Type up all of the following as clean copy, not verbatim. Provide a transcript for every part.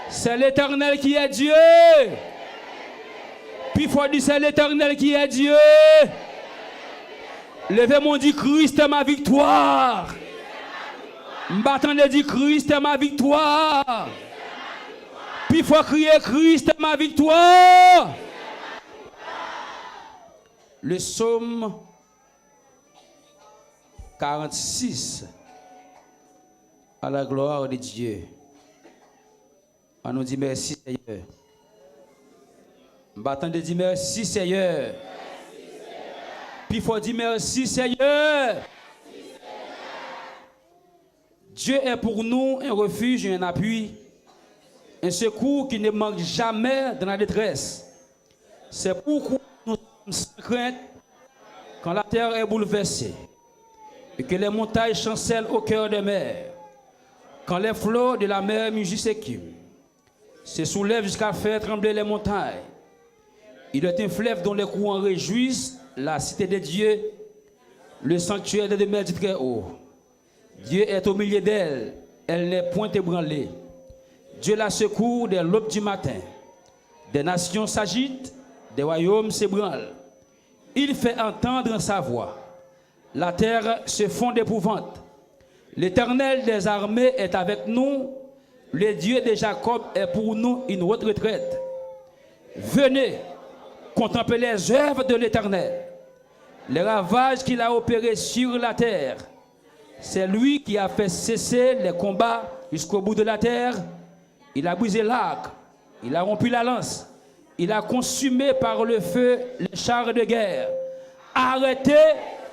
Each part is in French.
C'est l'Éternel qui est Dieu. Puis il faut dire c'est l'Éternel qui est Dieu. Levez-moi dit Christ est ma victoire. M'attendez dit Christ est ma victoire. Puis il faut crier Christ est ma victoire. Le psaume 46 à la gloire de Dieu. On nous dit merci Seigneur. M'attendez dit merci Seigneur. Puis il faut dire merci Seigneur. Dieu est pour nous un refuge et un appui, un secours qui ne manque jamais dans la détresse. C'est pourquoi nous sommes sans crainte quand la terre est bouleversée et que les montagnes chancellent au cœur des mers, quand les flots de la mer mugissent s'écument, se soulèvent jusqu'à faire trembler les montagnes. Il est un fleuve dont les courants réjouissent la cité de Dieu, le sanctuaire de demeure du Très-Haut. Dieu est au milieu d'elle, elle n'est point ébranlée. Dieu la secourt dès l'aube du matin. Des nations s'agitent, des royaumes s'ébranlent. Il fait entendre sa voix. La terre se fond d'épouvante. L'Éternel des armées est avec nous. Le Dieu de Jacob est pour nous une haute retraite. Venez, contemplez les œuvres de l'Éternel, les ravages qu'il a opérés sur la terre. C'est lui qui a fait cesser les combats jusqu'au bout de la terre. Il a brisé l'arc, il a rompu la lance, il a consumé par le feu les chars de guerre. Arrêtez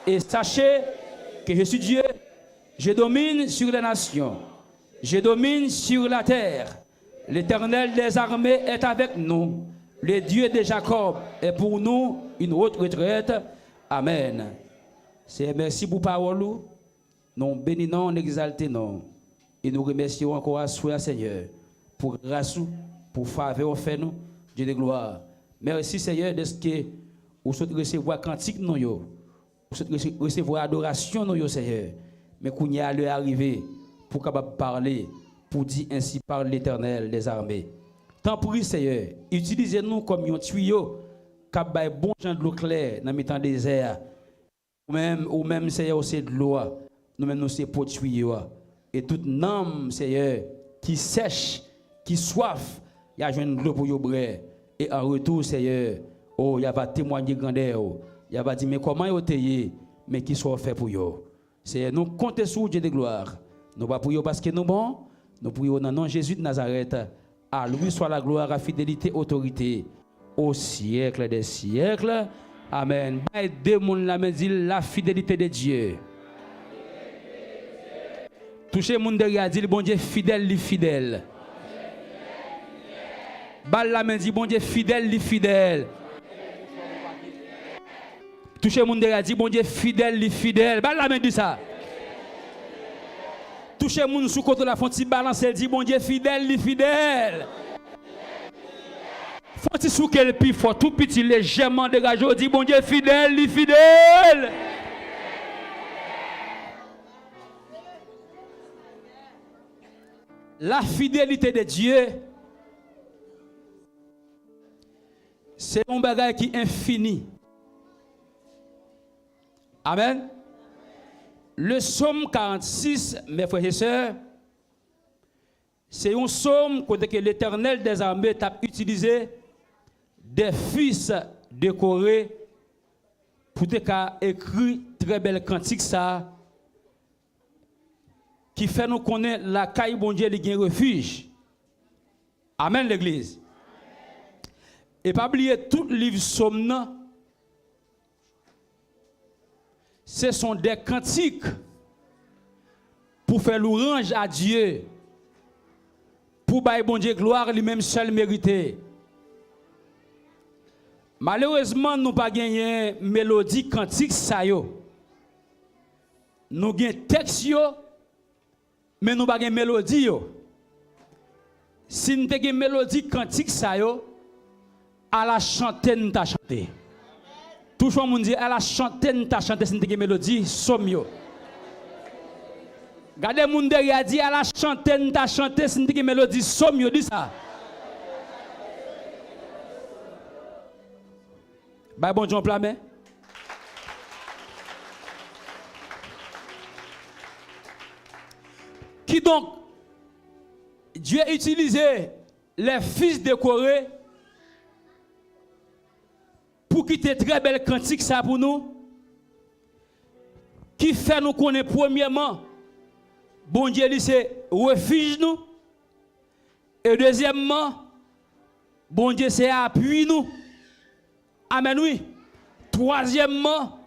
et sachez que je suis Dieu. Je domine sur les nations, je domine sur la terre. L'Éternel des armées est avec nous. Le Dieu de Jacob est pour nous une haute retraite. Amen. C'est merci pour parole. Nous bénissons, nous exaltons. Et nous remercions encore à soi, Seigneur, pour grâce, pour faveur fait nous, Dieu de gloire. Merci, Seigneur, de ce que vous souhaitez recevoir cantique, nous, vous souhaitez recevoir adoration, nous, Seigneur. Mais qu'on y a l'heure arrivé pour capable parler, pour dire ainsi par l'Éternel des armées. Tant pis, Seigneur, utilisez-nous comme un tuyau, cap bay bon gens de l'eau claire dans le temps désert. Ou même, Seigneur, c'est de l'eau. Nous-mêmes, nous sommes pour tuyau. Et toute âme, Seigneur, qui sèche, qui soif, il y a une l'eau pour y et en retour, Seigneur, oh, il va témoigner grandeur. Il va dire, mais comment il est, mais qui soit fait pour vous. Seigneur, nous comptons sur Dieu de gloire. Nous ne prions pas parce que nous sommes bons. Nous prions dans le nom de Jésus de Nazareth. À lui soit la gloire, la fidélité, autorité, au siècle des siècles. Amen. Deux monde la main dit la fidélité de Dieu. Touchez monde derrière dit bon Dieu fidèle, li fidèle. Bal la main dit bon Dieu fidèle, li fidèle. Touchez monde derrière dit bon Dieu fidèle, li fidèle. Bal la main dit ça. Touchez moun sous côté la fonti balance elle dit bon Dieu fidèle li fidèle. Fonti sous quel pi fort tout petit légèrement dégagé dit bon Dieu fidèle li fidèle. La fidélité de Dieu c'est un bagage qui est infini. Amen. Le psaume 46, mes frères et sœurs, c'est un psaume que l'Éternel des armées a utilisé des fils de Corée pour écrire très belle cantique ça qui fait nous connaître la caille bon Dieu qui est un refuge. Amen l'église. Et pas oublier tout livre psaume. Ce sont des cantiques pour faire louange à Dieu, pour bailler bon Dieu gloire lui-même seul mérité. Malheureusement, nous pas gagné mélodie cantique ça yo. Nous gagne texte yo, mais nous pas gagné mélodie yo. Si nous avons mélodie cantique ça yo, à la chanter nous t'a chanté. Toujours mon dit elle a chanté ta chanté c'est une mélodie somio. Gardez mon derrière dit elle a chanté ta chanté c'est une mélodie somio dit ça. Bah bon Dieu, plat main. Qui donc, Dieu a utilisé les fils de Corée pour quitter très belle cantique ça pour nous, qui fait nous connaître premièrement, bon Dieu, c'est refuge nous, et deuxièmement, bon Dieu, c'est appui nous. Amen, oui. Troisièmement,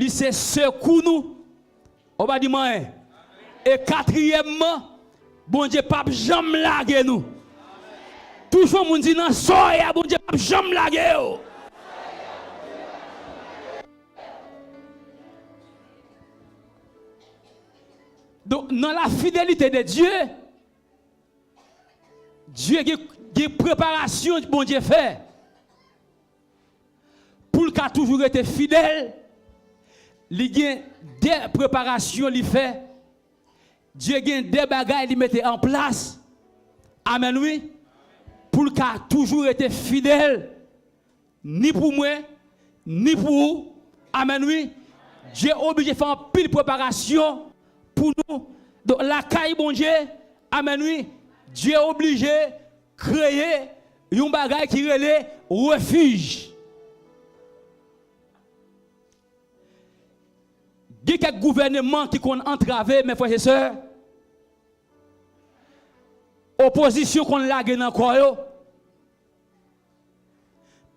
c'est secours nous. On va dire, et quatrièmement, bon Dieu, pas jamais laguer nous. Toujours, mon dit, non, soya, bon Dieu, pas jamais laguer. Donc, dans la fidélité de Dieu, Dieu a des préparations que bon Dieu fait. Pour le cas toujours été fidèle, il y a des préparations qu'il fait. Dieu a des bagages qu'il mettait en place. Amen, oui. Pour le cas toujours été fidèle, ni pour moi, ni pour vous. Amen, oui. Dieu est obligé de faire une pile préparation pour nous. Donc la caille, bon Dieu, amen, oui. Dieu est obligé de créer un bagage qui relève refuge. Il y a quelques gouvernements qui ont entravé, mes frères et sœurs. Opposition qu'on l'a gagné encore.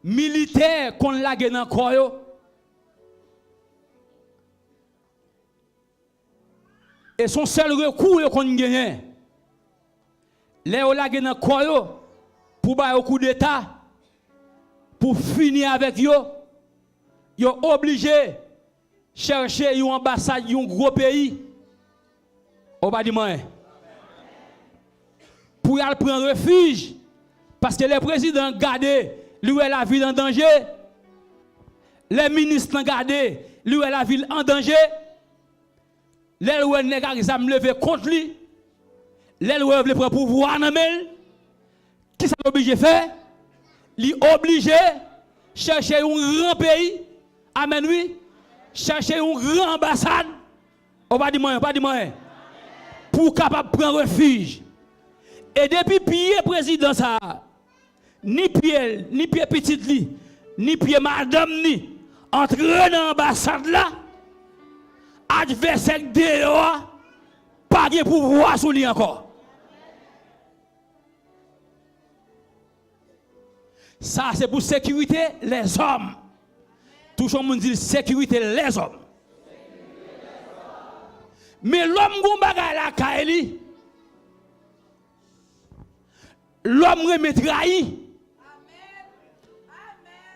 Militaire qu'on l'a gagné encore. Et son seul recours qu'on gagne. Les on l'a gagné encore pour faire un coup d'État, pour finir avec eux. Ils sont obligés chercher une ambassade d'un gros pays. On va dire moi. Pour y aller prendre refuge. Parce que les présidents gardent, lui est la ville en danger. Les ministres gardent, lui est la ville en danger. Les lois ne sont lever contre lui. Les lois veulent prendre pouvoir dans le qui s'est obligé de faire? Il est obligé de chercher un grand pays. Amen, oui. Chercher une grande ambassade. On va dire moi, pour capable prendre refuge. Et depuis pied président ça, ni pied petit li, ni pied madame ni, entre dans l'ambassade là, adversaire de pas de pouvoir sur lui encore. Ça c'est pour sécurité les hommes. Toujours on dit sécurité les hommes. Mais l'homme gon bagay la kaeli. L'homme remet trahi.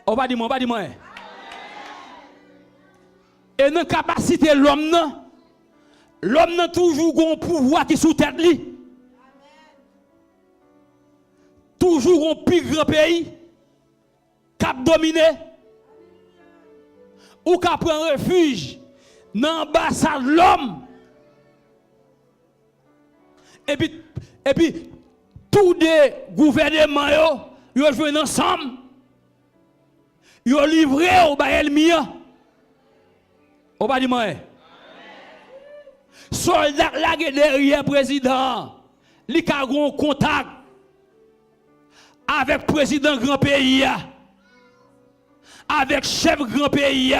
On va dire moi. Et dans la capacité de l'homme n'a toujours un pouvoir qui sous tête lui. Toujours un plus grand pays cap dominé ou cap prendre refuge dans l'ambassade de l'homme. Et puis tous les gouvernements ils jouent ensemble. Ils ont livré au bail mien. On va dire moi. Soldat là derrière président, li ka gon contact avec président grand pays, avec chef grand pays.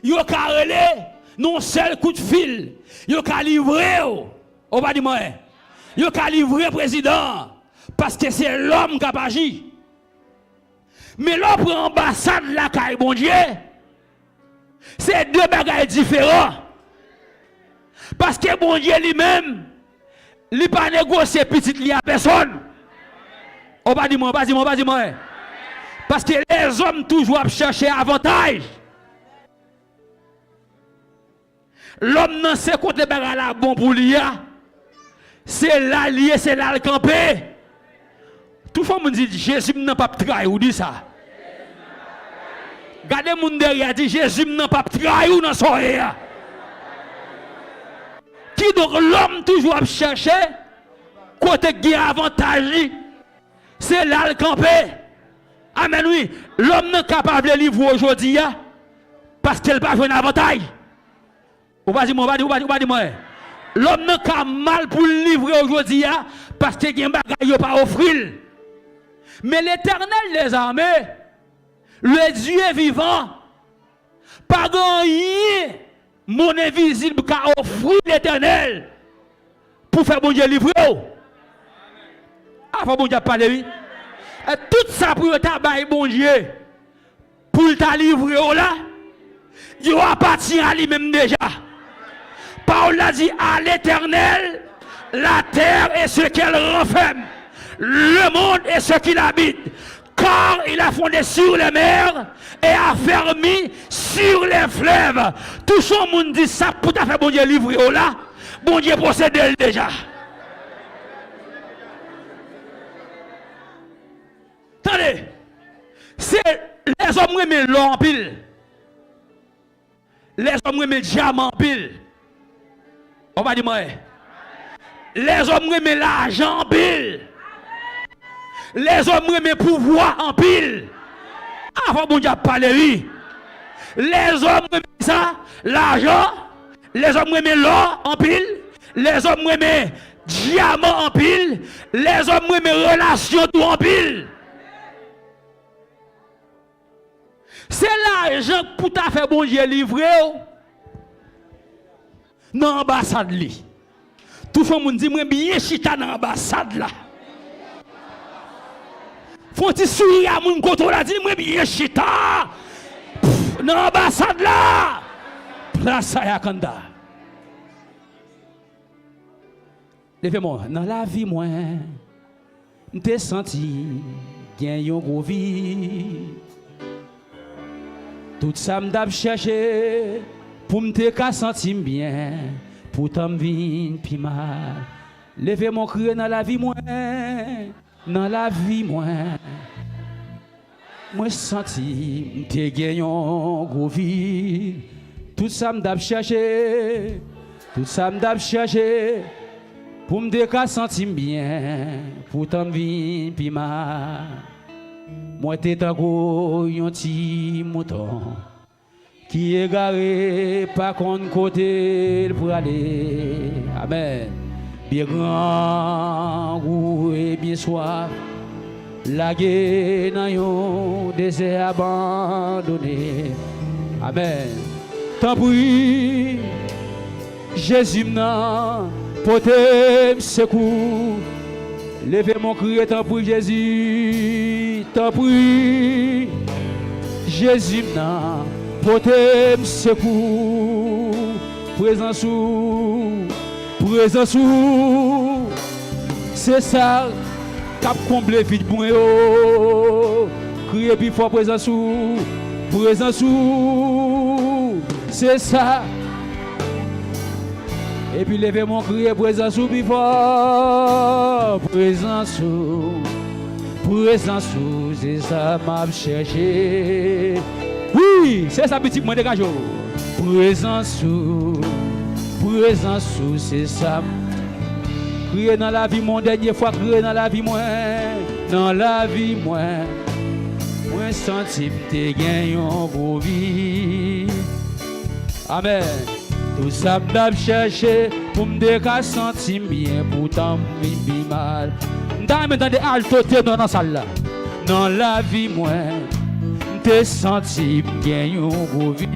Yo ka relé non seul coup de fil, yo ka livré. On va dire moi. Yo ka livré président parce que c'est l'homme qui a agi. Mais l'autre ambassade la caille bon Dieu, c'est deux bagages différents. Parce que bon Dieu lui-même, il n'a pas négocié petit li à personne. On va dire moi. Parce que les hommes toujours chercher avantage. L'homme n'a pas côté bagages la bon pour lui. C'est l'allié, c'est là le campé. Tout le monde dit Jésus n'a pas trahi ou dit ça. Gardez mon derrière dit Jésus n'a pas trahi ou dans son qui donc l'homme toujours à chercher côté qui a avantage c'est là le campé. Amen, oui. L'homme n'est capable de livrer aujourd'hui parce qu'il n'a pas joué dans la bataille. Ou pas dire moi, moi. L'homme n'est pas mal pour le livrer aujourd'hui parce qu'il n'a pas offrir. Mais l'Éternel des armées, le Dieu vivant, pas gagné mon invisible qui a offert l'Éternel pour faire bon Dieu livrer. Ah, bon Dieu parler, oui. Et tout ça pour tabac bon Dieu, pour t'a livrer là, il appartient à lui-même déjà. Paul a dit à l'Éternel, la terre et ce qu'elle renferme, le monde et ce qu'il habite, car il a fondé sur les mers et a fermé sur les fleuves. Tout le monde dit ça pour t'a fait bon Dieu livrer là, bon Dieu possède déjà. Attendez, c'est les hommes qui mettent l'or en pile. Les hommes qui mettent diamant en pile. On va dire moi. Les hommes qui mettent l'argent en pile. Les hommes qui mettent pouvoir en pile. Avant bon Dieu parler oui. Les hommes qui mettent ça, l'argent. Les hommes qui mettent l'or en pile. Les hommes qui mettent diamant en pile. Les hommes qui mettent relation tout en pile. C'est l'argent pour t'a fait bon Dieu livrer dans l'ambassade. Tout le monde dit, moi bien chita dans l'ambassade là. Faut-il sourire à mon côté là, dit, moi bien chita dans l'ambassade là. Place à Yakanda. Levez-moi, dans la vie, moi, t'es senti, gagne une gros vie. Tout ça m'd'ap cherché pour m'te ka sentir bien, pour t'en vin pi mal. Levez mon cri dans la vie moi, dans la vie moi. Moi senti m'te gagnon gros vie. Tout ça m'd'ap cherché, tout ça m'd'ap cherché pour m'te ka sentir bien, pour t'en vin pi mal. Moi t'es un gros yon ti mouton qui est garé pas contre côté pour aller. Amen. Bien grand goût et bien soif, lagué dans yon désert abandonné. Amen. Tant pis, Jésus m'nan pote secours. Levez mon cri, tant pis Jésus, tant pis Jésus m'nan pote secours. Présence ou, c'est ça cap comblé vite pour yo. Criez plus fort présence ou, c'est ça. Et puis levez mon cri, présence ou plus fort. Présence ou, c'est ça m'a cherché. Oui, c'est ça petit moins dégage. Présence ou, c'est ça. Crier dans la vie, mon dernière fois, crier dans la vie, moi. Dans la vie, moi. Moi, senti t'es gagné en gros vie. Amen. Tout ça m'a cherché pour me sentir bien, pourtant me mal. M'entendez des alto dans la salle là. Dans la vie, moi, t'es senti bien, yon gros vide.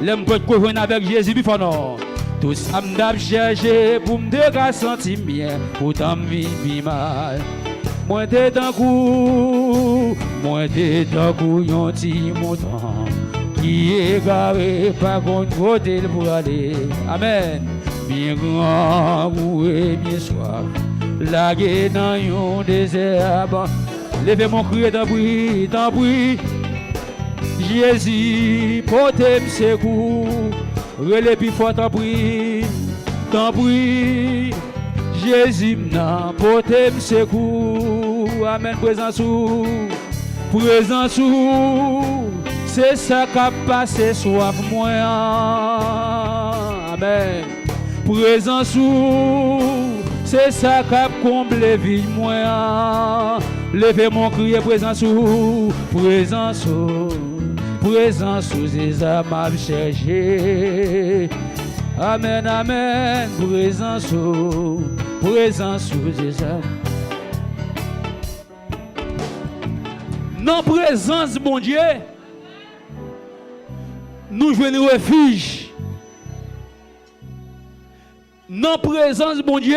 L'aime pas de avec Jésus, bifo non. Tout ça m'a cherché pour me sentir bien, pourtant me mal. Moi t'es d'un coup, yon ti mouton qui est garé par contre côté pour aller. Amen. Bien grand goût et bien soif, lagué dans yon désert. Levez mon cri, tant pis. Jésus, portez secours. Relais plus fort, tant pis. Jésus, m'nan portez secours. Amen. Présence ou, c'est ça qui a passé soif moi. Amen. Présence ou, c'est ça qui a comblé vie moi. Levez mon cri présence ou présence des âmes à chercher. Amen, amen, présence des âmes. Dans présence bon Dieu, nous jouons refuge. Dans présence bon Dieu,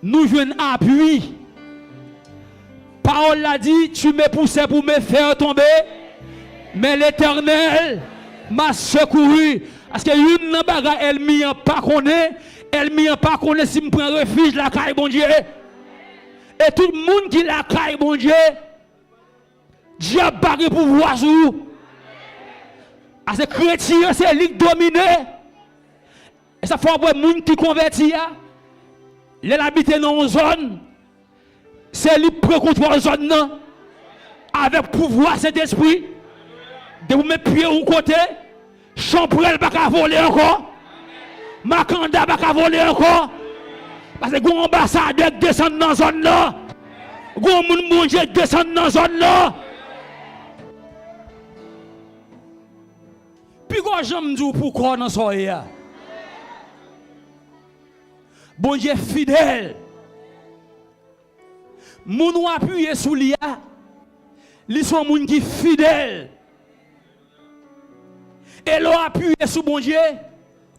nous jouons appui. Parole l'a dit, tu me poussais pour me faire tomber, mais l'Éternel m'a secouru. Parce que une bagarre, elle m'y a pas connaît, si me prend refuge la caille bon Dieu. Et tout le monde qui la caille bon Dieu, Dieu a barré pour voir sur. Parce que chrétien, c'est lui qui domine. Et ça faut que les gens qui convertit, les habiter dans une zone, c'est lui qui prend contrôle la zone avec pouvoir cet esprit. De vous mettre pied au côté, Champrel va pas voler encore, Makanda va pas voler encore. Parce que les ambassadeurs descendent dans la zone là, les gens descendent dans la zone là. Puis quand j'aime dire pourquoi dans soirée, bon Dieu fidèle. Moun ou appuyé sous l'IA, ils sont moun qui fidèle. Et l'on appuyé sous bon Dieu,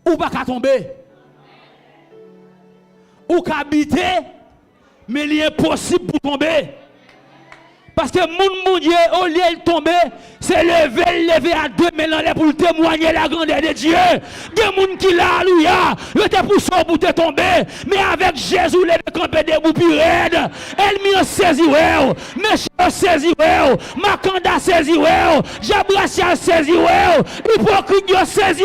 ou pas qu'à tomber. Ou qu'à habiter, mais il est impossible pour tomber. Parce que mon Dieu, au lieu de tomber, c'est lever à deux mains pour témoigner la grandeur de Dieu. Des gens qui là, alléluia, le te poussé pour te tomber, mais avec Jésus, les camper debout puis raide. Elle m'y a saisi, Méchant saisi, Makanda saisi, Jabrasia saisi, hypocrite saisi,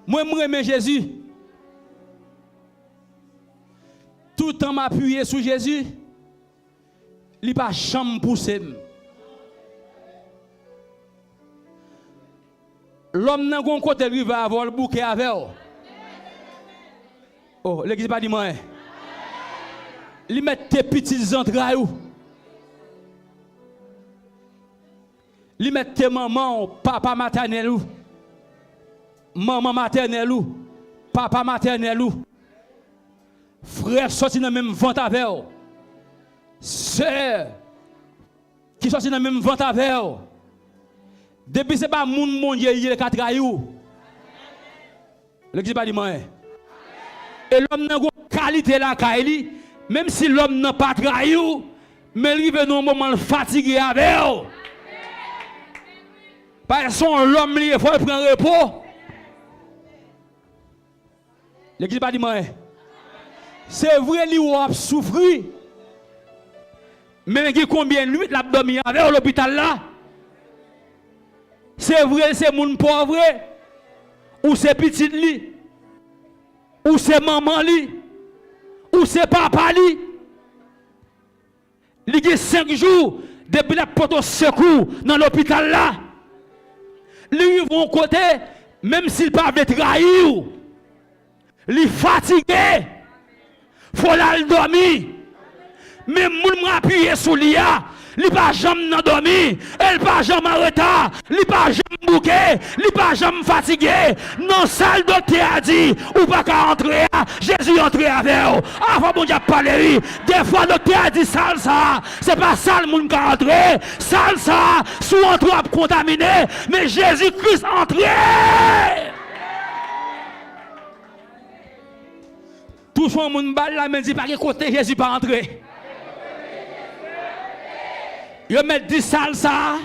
Moi, j'aime Jésus. Tout le temps m'appuyer sur Jésus, il n'a pas jamais poussé. L'homme n'a pas côté lui va avoir le bouquet avec. Oh, l'église pas dit moi. Il met tes petites entrailles. Il met tes mamans, papa maternel ou maman maternelle ou papa maternel ou frère sorti dans le même ventre avec eux. Sœur qui sorti dans le même ventre avec eux. Depuis ce n'est pas mon Dieu qui a trahi. L'église pas dit moi. Et l'homme n'a pas qualité la Kaili, même si l'homme n'a pas trahi, mais il vient dans un moment fatigué avec eux. Parce que l'homme il faut prendre repos. L'église pas dit moi. C'est vrai qu'il a souffert. Mais il y a combien de nuits l'abdomen avec l'hôpital là? C'est vrai, c'est mon pauvre. Ou c'est petit li? Ou c'est maman li? Ou c'est papa li? Il y a 5 jours depuis la porte au secours dans l'hôpital là. Lui vont côté, même s'il ne peut pas trahir. Il est fatigué. Faut la dormir. Mais moun m'appuyer sur l'IA. Il pas jamais dormi, elle pas jamais en retard, il pas jamais bouqué, il pas jamais fatigué. Non, ça le docteur a dit, ou pas qu'à entrer, Jésus entrer avec vous. Avant bon Dieu parler, des fois le docteur a dit ça, c'est pas ça le monde qui a entré, ça, sous entrée contaminé, mais Jésus-Christ entré. Tout le monde balle là, mais dit pas que côté Jésus pas entré. Yo met 10 salsa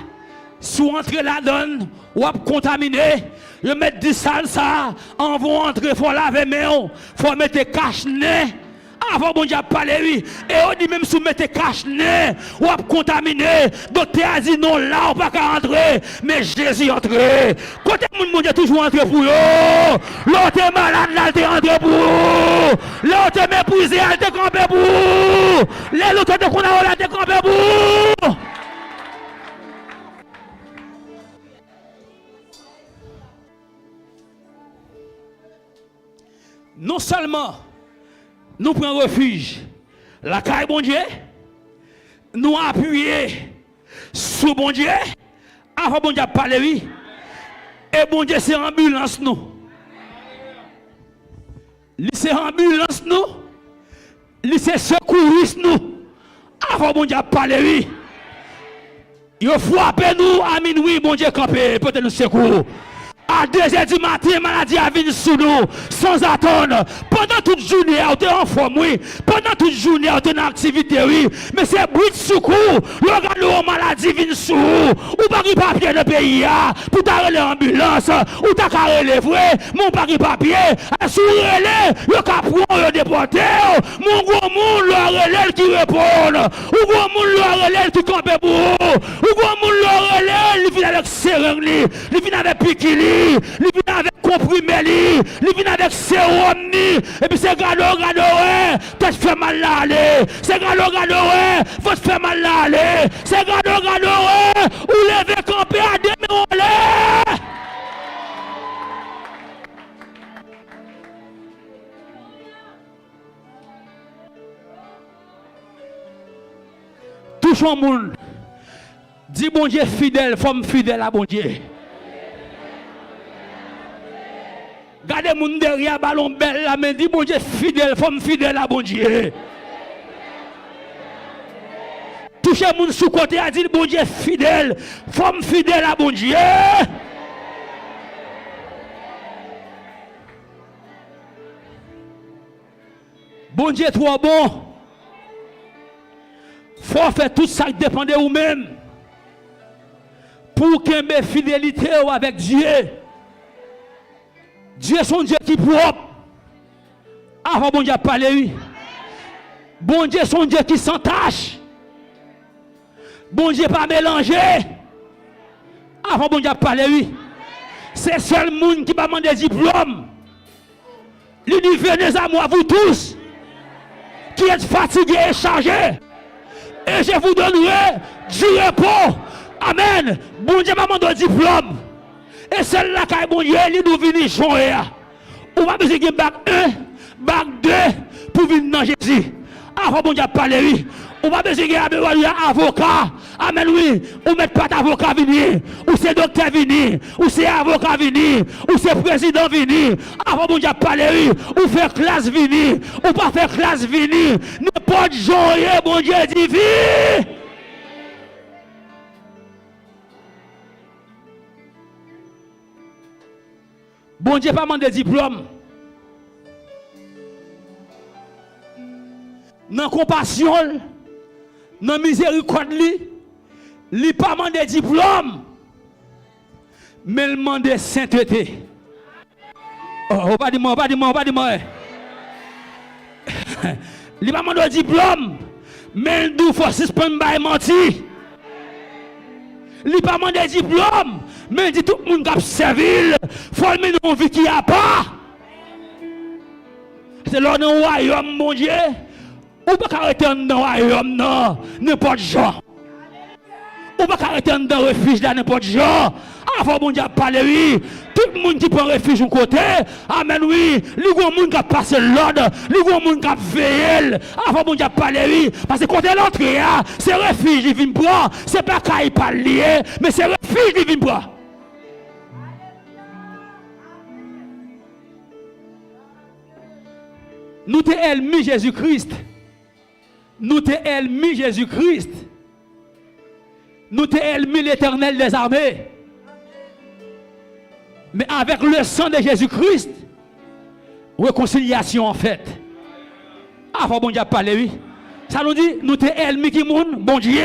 sous entrer la donne ou à contaminer. Yo met 10 salsa en vont entrer faut laver main, faut mettre cache-nez. Avant bon Dieu parler oui et on dit même sous mettre cache-nez ou à contaminer. Docteur a dit non là on pas qu'à entrer mais Jésus entré. Côté mon Dieu toujours entré pour eux. L'autre est malade là t'es entré pour eux. L'autre est méprisé elle t'es campé pour eux. Les l'autre de qu'on a là t'es campé pour eux. non seulement nous prenons refuge, la caille bon Dieu, nous appuyer sur bon Dieu, avant bon Dieu parler, oui, et bon Dieu c'est ambulance nous. C'est ambulance nous, c'est secouriste nous, avant bon Dieu parler, oui. Il faut frapper nous à minuit, bon Dieu campé, peut-être nous secours. À 2h du matin, maladie a venu sous nous, sans attendre. Pendant toute journée, on était en forme, oui. Pendant toute journée, on était en activité, oui. Mais c'est bruit de secours. Le regard de maladie vient sous vous. Ou pas de papier de pays, pour t'arrêter l'ambulance. Ou t'as carré les vrais, mon pas de papier. Assurez-les, le capron, le déporté. Mon gros monde, le relais qui répond. Ou gros monde, le relais qui campe pour vous. Ou gros monde, le relais, il vient avec seringue, il vient avec piquili. Il vient avec comprimé, il vient avec sérum, et puis c'est gado, ouais, t'as fait mal là, aller. C'est gado, ouais, faut te faire mal là, aller. C'est gado, ouais, ou lever camper à demi touchons le monde. Dis bon Dieu fidèle, femme fidèle à bon Dieu. Gardez mon derrière ballon belle la main, dit bon Dieu fidèle, femme fidèle à bon Dieu. Touchez mon sous côté a dit bon Dieu fidèle, femme fidèle à bon Dieu. Bon Dieu trop bon. Faut faire tout ça qui dépend de vous-même. Pour qu'il y ait une fidélité avec Dieu. Dieu est son Dieu qui est propre. Avant bon Dieu a parlé, oui. Bon Dieu est son Dieu qui s'entache. Bon Dieu pas mélangé. Avant bon Dieu a parlé, oui. C'est seul monde qui va demander diplôme. Il dit venez à moi, vous tous, qui êtes fatigués et chargés. Et je vous donnerai du repos. Amen. Bon Dieu m'a demandé diplôme. Et celle-là qui est bon Dieu, il nous vient jouer. On va besoin de bac 1, bac 2 pour venir dans Jésus. Avant bon Dieu parler, oui. On va besoin de avocat. Amen, oui. On ne met pas d'avocat venir. Ou c'est docteur venir. Ou c'est avocat venir. Ou c'est président venir. Avant bon Dieu parler, oui. Ou faire classe venir. Ou pas faire classe venir. N'importe joyeux, bon Dieu dit vie. Bon Dieu pas demandé diplôme. Dans compassion, dans miséricorde, il n'a pas demandé diplôme, mais il demande sainteté. Oh, pas de moi. Il n'a pas demandé diplôme, mais il doit faut suspendre et mentir. Il n'a pas demandé diplôme, mais il dit tout le monde qui a servi, il faut mener une vie qui n'a pas. C'est là dans le royaume, mon Dieu. Ou pas arrêter dans le royaume, non, n'importe genre. Ou pas arrêter dans le refuge, n'importe genre. Avant mon Dieu parler, oui. Tout le monde qui prend refuge au côté, amen, oui. Les gros monde qui a passé l'ordre, les gros monde qui a veillé. Avant mon Dieu parler, oui. Parce que côté l'entrée, c'est refuge, il vient prendre. C'est pas qu'il il parle lié, mais c'est refuge, il vient prendre. Nous t'es ennemis Jésus-Christ. Nous t'es ennemis Jésus-Christ. Nous t'es ennemis l'Éternel des armées. Mais avec le sang de Jésus-Christ, réconciliation en fait. Avant bon Dieu parler, oui. Ça nous dit, nous t'es ennemis qui moun, bon Dieu.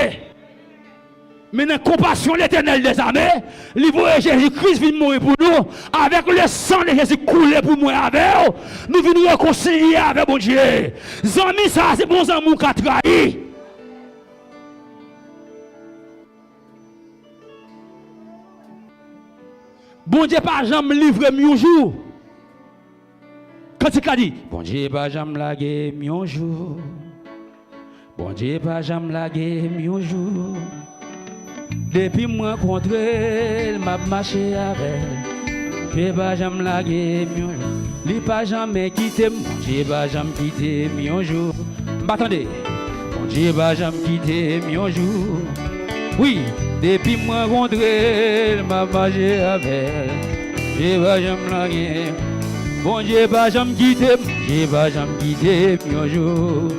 Mais dans la compassion l'Éternel des armées, il voit Jésus-Christ vient mourir pour nous. Avec le sang de Jésus coulé pour mourir avec nous, nous venons réconcilier avec bon Dieu. Zami, ça, c'est bon amour qui a trahi. Bon Dieu pas jamais livré mieux jour. Quand il a dit, bon Dieu pas jamais lagué mieux jour. Bon Dieu pas jamais lagué mieux jour. Depuis moi rencontré, il m'a marché avec. Dieu pas jamais laguer mi un jour. Li pas jamais quitter, Dieu pas jamais quitter mi un jour. M'attendez. Mon Dieu pas jamais quitter mi un jour. Oui, depuis moi rencontré, m'a marché avec. Dieu pas jamais laguer. Bon Dieu pas jamais quitter, Dieu pas jamais quitter mi un jour.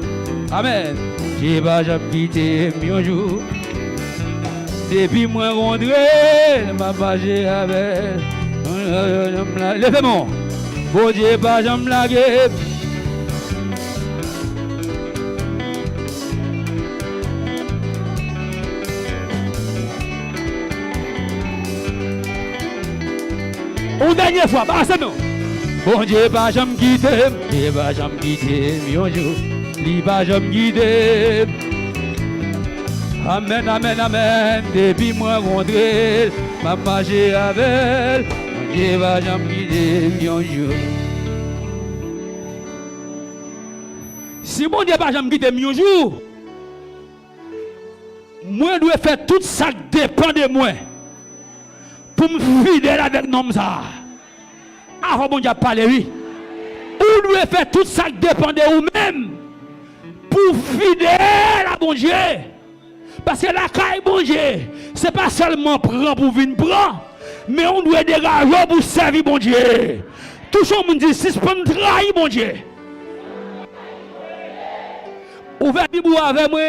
Amen. Dieu pas jamais quitter mi un jour. Depuis moi rencontré, m'a marché avec. Levez-moi. Bon Dieu pas jamais laguer. Une dernière fois, bah c'est nous. Bon Dieu pas jamais quitter, Dieu pas jamais quitter, mi jour, li pas jamais quitter. Amen, amen, amen. Depuis moi rencontré, m'a marché avec. Bon Dieu pas jamais quitter, mi jour. Si mon Dieu pas jamais quitter, mi jour, moi dois faire tout ça qui dépend de moi. Pour me fidèle avec nom ça. Avant bon Dieu parler oui. Ou doit faire tout ça qui dépend de vous-même. Pour fidèle à bon Dieu. Parce que la caille bon Dieu, c'est pas seulement prendre pour venir prendre, mais on doit dégager pour servir bon Dieu. Tout le monde dit si c'est pas trahir bon Dieu. Ouvrez la Bible avec moi.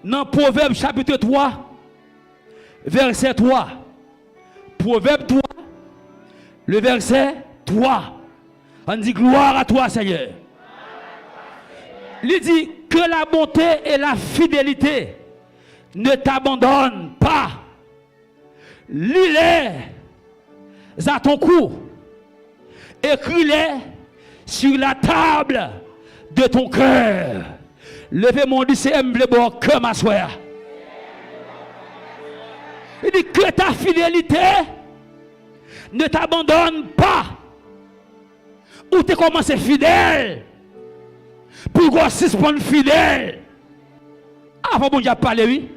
Dans Proverbe chapitre 3, verset 3. Proverbe 3, le verset 3. On dit gloire à toi, Seigneur. Il dit que la bonté et la fidélité ne t'abandonnent pas. Lis-les à ton cou. Écris-les sur la table de ton cœur. Levez mon lycéen bleu que ma soeur. Il dit que ta fidélité ne t'abandonne pas. Ou tu commencé fidèle. Pour qu'on suspende fidèle. Avant bon Dieu parler oui.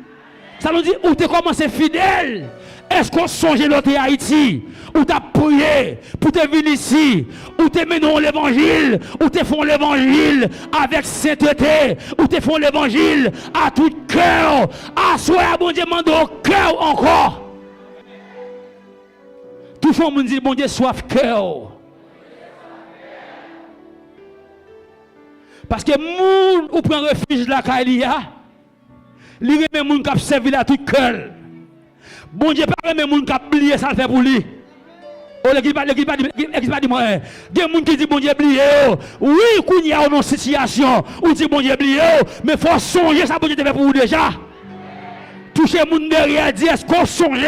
Ça nous dit où tu commencé fidèle. Est-ce qu'on songe l'autre Haïti? Ou tu as prié pour te venir ici? Ou tu mené l'évangile? Ou tu font l'évangile avec sainteté? Ou tu font l'évangile à tout cœur? À soi, bon Dieu, mande au cœur encore. Tout le monde dit, bon Dieu, soif cœur. Parce que moun ou prend refuge la Kailia, li remet moun k'ap servi la tout cœur. Bon Dieu pas remet moun k'ap oublier ça le fait pour lui. Oh l'équipe pas dit moi. Des moun qui dit bon Dieu oublier. Oui, qu'on y a une situation où dit bon Dieu oublier, mais faut songer ça bon Dieu te fait pour vous déjà. Toucher moun derrière dire est-ce qu'on songe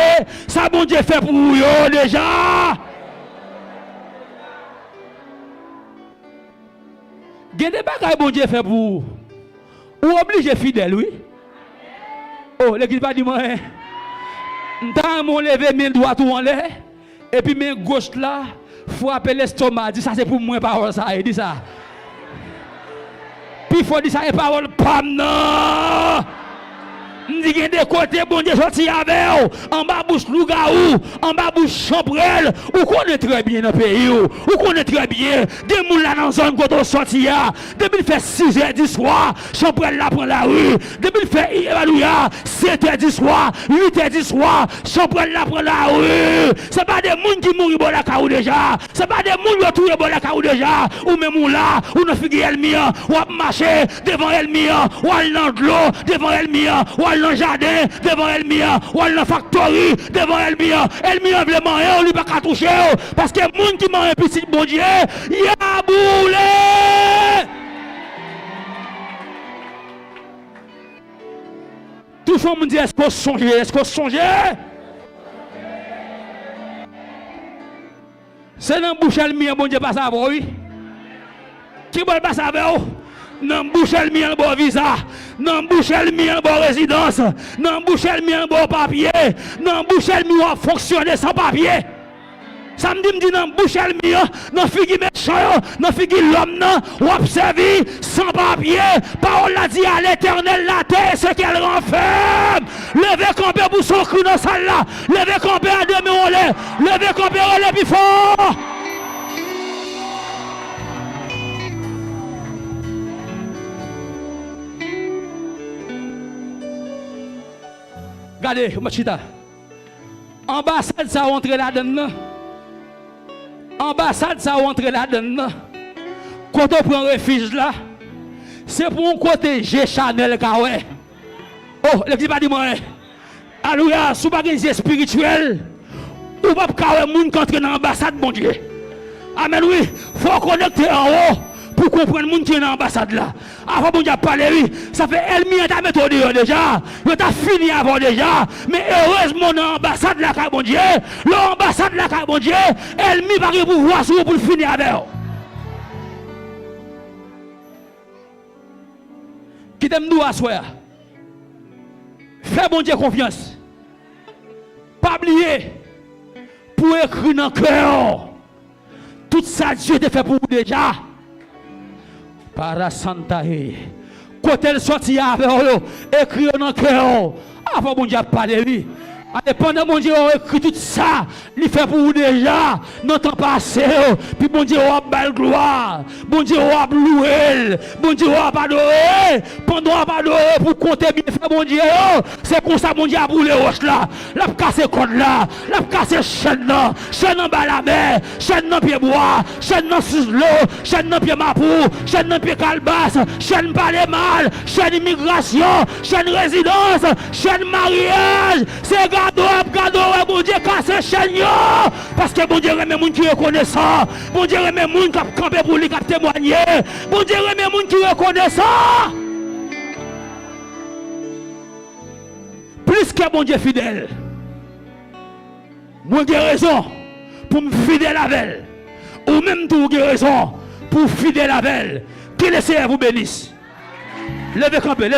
ça bon Dieu fait pour vous déjà. Gen des bagages bon Dieu fait pour vous. Ou obligé fidèle, oui. Oh, l'équipe pas dit moi. M'ta mon lever main droite ou en l'air et puis main gauche là, frapper l'estomac, dit ça c'est pour moi parole ça, il dit ça. Puis faut dire ça et parole pam non. M'dit gen des côtés bon Dieu sorti avec en bas bouche lougaou, en bas bouche chambrel, ou connaît très bien dans pays ou connaît très bien des moun là dans zone côté sorti ya, depuis fait 6h du soir, chambrel là prend la rue, depuis fait alléluia 7h du soir, 8h du soir, chambrel là prend la rue. C'est pas des moun qui mourent bon la caou déjà, c'est pas des moun retourner bon la caou déjà, ou même moun là, ou non figue elmia, ou a marcher devant elmia, ou al dans l'eau devant elmia, ou dans le jardin devant Elmia, ou dans la factory devant Elmia. Elmia veut manger, on lui pas qu'à toucher parce que moun qui mange petit bon Dieu, y a boulé. Tout le monde dit est-ce qu'on songe, est-ce qu'on songe? C'est dans bouche Elmia bon Dieu pas ça oui. Qui veut pas ça non bouche el mien bon visa, non bouche el mien bon résidence, non bouche el mien bon papier, non bouche el mien fonctionner sans papier. Ça me dit dans bouche elle dans figi méchant, dans figi l'homme ou observer sans papier. Parole l'a dit à l'Éternel la terre ce qu'elle renferme. Levez camper pour son cri dans salle là. Levez camper à demi on lève. Levez camper on lève plus fort. Regardez, Machita. Ambassade ça rentre là-dedans. Ambassade ça rentre là-dedans. Quand on prend refuge là, c'est pour un côté G Chanel Kawé. Oh, le dit pas dit moi. Alors, si vous n'avez pas spirituel, vous ne pouvez pas moun contre dans l'ambassade, mon Dieu. Amen, oui. Il faut connecter en haut pour comprendre moun qui est dans l'ambassade là. Avant, bon Dieu, parler, oui. Ça fait ennemi à ta méthode déjà. Il a fini avant déjà. Mais heureusement, dans l'ambassade là, mon Dieu, l'ambassade là, mon Dieu, ennemi va pouvoir sur pour finir avec. Qui t'aime nous à soi. Fais bon Dieu confiance. Pas oublier. Pour écrire dans le cœur. Tout ça, Dieu t'a fait pour vous déjà. Parasantae. Quand elle sortit avec vous, écrire dans le cœur. Avant bon Dieu parler lui. Pendant mon Dieu a écrit tout ça, il fait pour vous déjà, dans le temps passé, puis bon Dieu a belle gloire, bon Dieu a loué, bon Dieu a adoré, pendant a adoré pour compter bien fait bon Dieu, c'est comme ça bon Dieu a brûlé roche là, l'a cassé code là, l'a cassé chaîne là, chaîne en bas la mer, chaîne dans pied bois, chaîne dans l'eau, chaîne dans pied mapou, chaîne dans pied calebasse, chaîne pas les mal, chaîne immigration, chaîne résidence, chaîne mariage, c'est gado, bon Dieu, casse chaîne parce que bon Dieu remet moun qui reconnaît ça, bon Dieu remet moun qui a campé pour lui, qui a témoigné, bon Dieu remet moun qui reconnaît ça. Plus que bon Dieu fidèle, moi j'ai raison pour me fidèle avec elle, ou même tout j'ai raison pour fidèle avec elle, que le Seigneur vous bénisse. Levez campé,